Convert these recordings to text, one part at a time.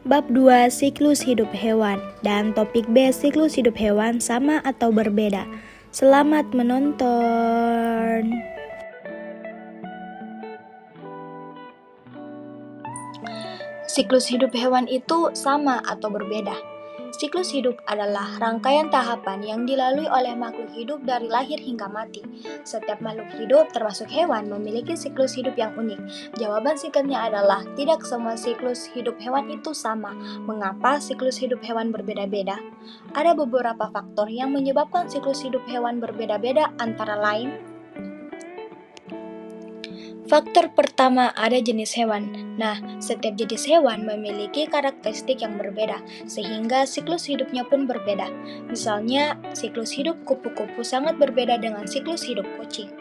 Bab 2 Siklus hidup hewan dan topik B siklus hidup hewan sama atau berbeda. Selamat menonton. Siklus hidup hewan itu sama atau berbeda? Siklus hidup adalah rangkaian tahapan yang dilalui oleh makhluk hidup dari lahir hingga mati. Setiap makhluk hidup, termasuk hewan, memiliki siklus hidup yang unik. Jawaban singkatnya adalah tidak semua siklus hidup hewan itu sama. Mengapa siklus hidup hewan berbeda-beda? Ada beberapa faktor yang menyebabkan siklus hidup hewan berbeda-beda, antara lain: faktor pertama, ada jenis hewan. Nah, setiap jenis hewan memiliki karakteristik yang berbeda, sehingga siklus hidupnya pun berbeda. Misalnya, siklus hidup kupu-kupu sangat berbeda dengan siklus hidup kucing.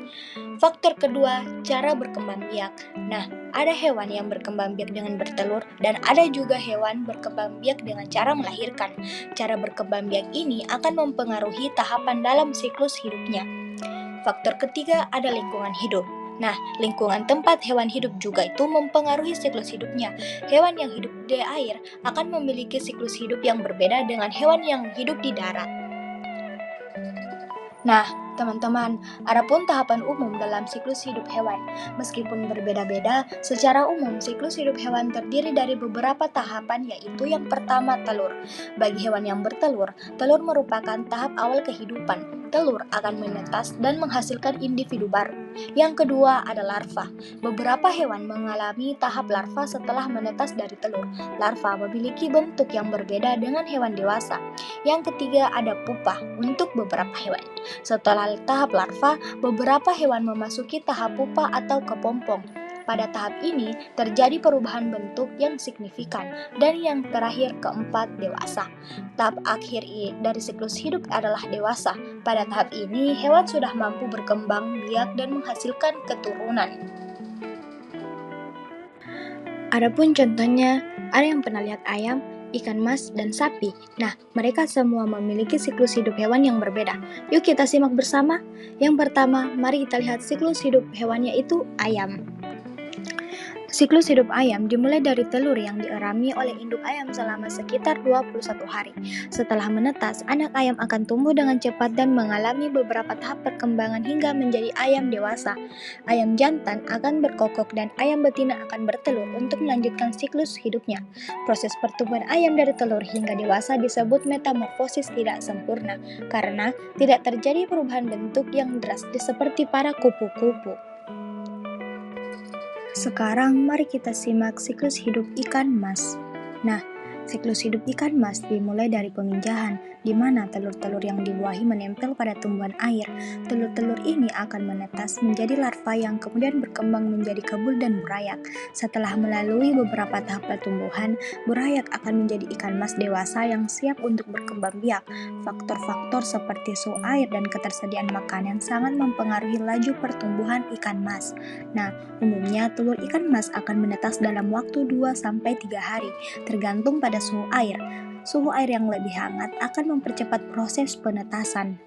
Faktor kedua, cara berkembang biak. Nah, ada hewan yang berkembang biak dengan bertelur, dan ada juga hewan berkembang biak dengan cara melahirkan. Cara berkembang biak ini akan mempengaruhi tahapan dalam siklus hidupnya. Faktor ketiga, ada lingkungan hidup. Nah, lingkungan tempat hewan hidup juga itu mempengaruhi siklus hidupnya. Hewan yang hidup di air akan memiliki siklus hidup yang berbeda dengan hewan yang hidup di darat. Nah, teman-teman, adapun tahapan umum dalam siklus hidup hewan. Meskipun berbeda-beda, secara umum siklus hidup hewan terdiri dari beberapa tahapan, yaitu yang pertama, telur. Bagi hewan yang bertelur, telur merupakan tahap awal kehidupan. Telur akan menetas dan menghasilkan individu baru. Yang kedua ada larva. Beberapa hewan mengalami tahap larva setelah menetas dari telur. Larva memiliki bentuk yang berbeda dengan hewan dewasa. Yang ketiga ada pupa untuk beberapa hewan. Setelah tahap larva, beberapa hewan memasuki tahap pupa atau kepompong. Pada tahap ini terjadi perubahan bentuk yang signifikan. Dan yang terakhir, keempat, dewasa. Tahap akhir dari siklus hidup adalah dewasa. Pada tahap ini, hewan sudah mampu berkembang biak dan menghasilkan keturunan. Adapun contohnya, ada yang pernah lihat ayam, ikan mas, dan sapi. Nah, mereka semua memiliki siklus hidup hewan yang berbeda. Yuk kita simak bersama. Yang pertama, mari kita lihat siklus hidup hewannya itu ayam. Siklus hidup ayam dimulai dari telur yang dierami oleh induk ayam selama sekitar 21 hari. Setelah menetas, anak ayam akan tumbuh dengan cepat dan mengalami beberapa tahap perkembangan hingga menjadi ayam dewasa. Ayam jantan akan berkokok dan ayam betina akan bertelur untuk melanjutkan siklus hidupnya. Proses pertumbuhan ayam dari telur hingga dewasa disebut metamorfosis tidak sempurna karena tidak terjadi perubahan bentuk yang drastis seperti para kupu-kupu. Sekarang mari kita simak siklus hidup ikan mas. Nah, siklus hidup ikan mas dimulai dari peminjahan, di mana telur-telur yang dibuahi menempel pada tumbuhan air. Telur-telur ini akan menetas menjadi larva yang kemudian berkembang menjadi kebul dan burayak. Setelah melalui beberapa tahap pertumbuhan, burayak akan menjadi ikan mas dewasa yang siap untuk berkembang biak. Faktor-faktor seperti suhu air dan ketersediaan makanan sangat mempengaruhi laju pertumbuhan ikan mas. Nah, umumnya telur ikan mas akan menetas dalam waktu 2-3 hari, tergantung pada suhu air. Suhu air yang lebih hangat akan mempercepat proses penetasan.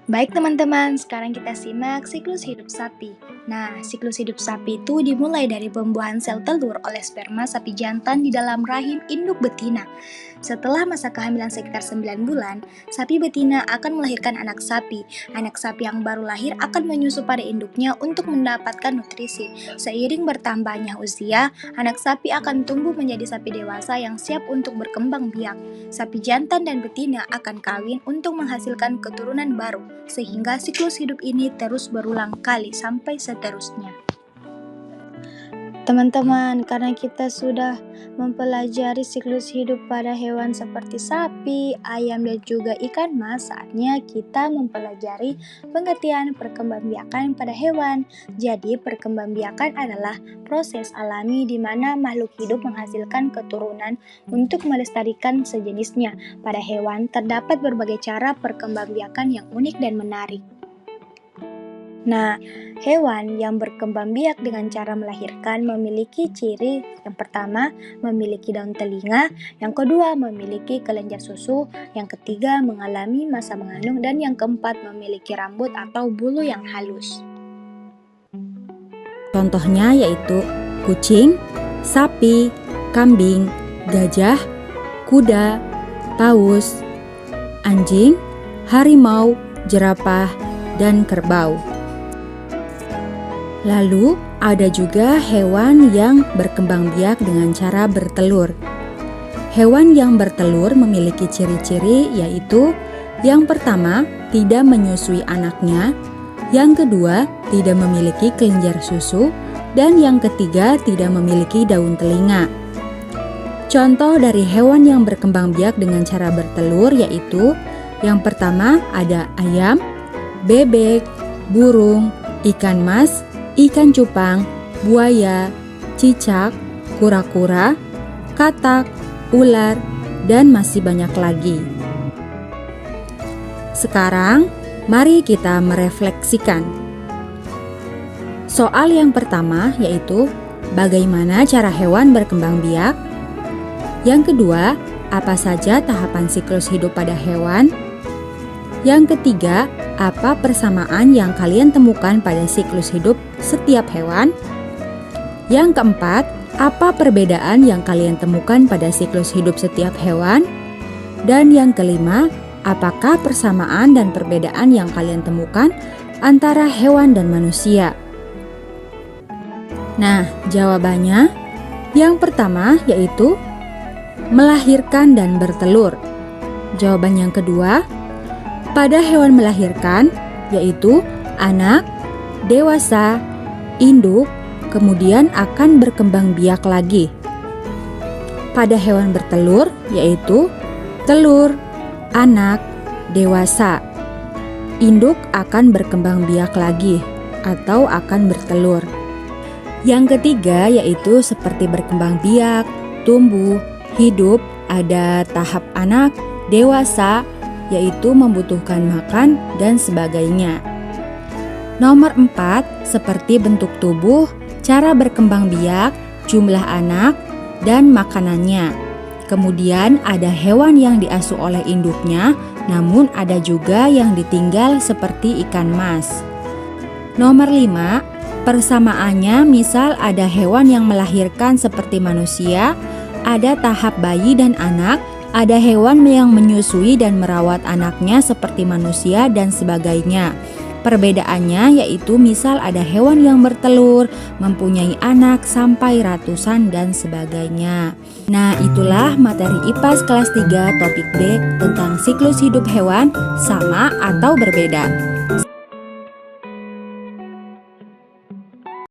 Baik teman-teman, sekarang kita simak siklus hidup sapi. Nah, siklus hidup sapi itu dimulai dari pembuahan sel telur oleh sperma sapi jantan di dalam rahim induk betina. Setelah masa kehamilan sekitar 9 bulan, sapi betina akan melahirkan anak sapi. Anak sapi yang baru lahir akan menyusu pada induknya untuk mendapatkan nutrisi. Seiring bertambahnya usia, anak sapi akan tumbuh menjadi sapi dewasa yang siap untuk berkembang biak. Sapi jantan dan betina akan kawin untuk menghasilkan keturunan baru, sehingga siklus hidup ini terus berulang kali sampai seterusnya. Teman-teman, karena kita sudah mempelajari siklus hidup pada hewan seperti sapi, ayam, dan juga ikan mas, saatnya kita mempelajari pengertian perkembangbiakan pada hewan. Jadi, perkembangbiakan adalah proses alami di mana makhluk hidup menghasilkan keturunan untuk melestarikan sejenisnya. Pada hewan, terdapat berbagai cara perkembangbiakan yang unik dan menarik. Nah, hewan yang berkembang biak dengan cara melahirkan memiliki ciri yang pertama, memiliki daun telinga, yang kedua, memiliki kelenjar susu, yang ketiga, mengalami masa mengandung, dan yang keempat, memiliki rambut atau bulu yang halus. Contohnya yaitu kucing, sapi, kambing, gajah, kuda, paus, anjing, harimau, jerapah, dan kerbau. Lalu ada juga hewan yang berkembang biak dengan cara bertelur. Hewan yang bertelur memiliki ciri-ciri yaitu yang pertama, tidak menyusui anaknya, yang kedua, tidak memiliki kelenjar susu, dan yang ketiga, tidak memiliki daun telinga. Contoh dari hewan yang berkembang biak dengan cara bertelur yaitu yang pertama ada ayam, bebek, burung, ikan mas, ikan cupang, buaya, cicak, kura-kura, katak, ular, dan masih banyak lagi. Sekarang, mari kita merefleksikan. Soal yang pertama yaitu bagaimana cara hewan berkembang biak? Yang kedua, apa saja tahapan siklus hidup pada hewan? Yang ketiga, apa persamaan yang kalian temukan pada siklus hidup setiap hewan? Yang keempat, apa perbedaan yang kalian temukan pada siklus hidup setiap hewan? Dan yang kelima, apakah persamaan dan perbedaan yang kalian temukan antara hewan dan manusia? Nah, jawabannya yang pertama yaitu melahirkan dan bertelur. Jawaban yang kedua, pada hewan melahirkan yaitu anak, dewasa, induk, kemudian akan berkembang biak lagi. Pada hewan bertelur yaitu telur, anak, dewasa. Induk akan berkembang biak lagi atau akan bertelur. Yang ketiga yaitu seperti berkembang biak, tumbuh, hidup, ada tahap anak, dewasa, yaitu membutuhkan makan dan sebagainya. Nomor 4, seperti bentuk tubuh, cara berkembang biak, jumlah anak, dan makanannya. Kemudian ada hewan yang diasuh oleh induknya, namun ada juga yang ditinggal seperti ikan mas. Nomor 5, persamaannya misal ada hewan yang melahirkan seperti manusia, ada tahap bayi dan anak, ada hewan yang menyusui dan merawat anaknya seperti manusia dan sebagainya. Perbedaannya yaitu misal ada hewan yang bertelur, mempunyai anak sampai ratusan dan sebagainya. Nah, itulah materi IPAS kelas 3 topik B tentang siklus hidup hewan, sama atau berbeda.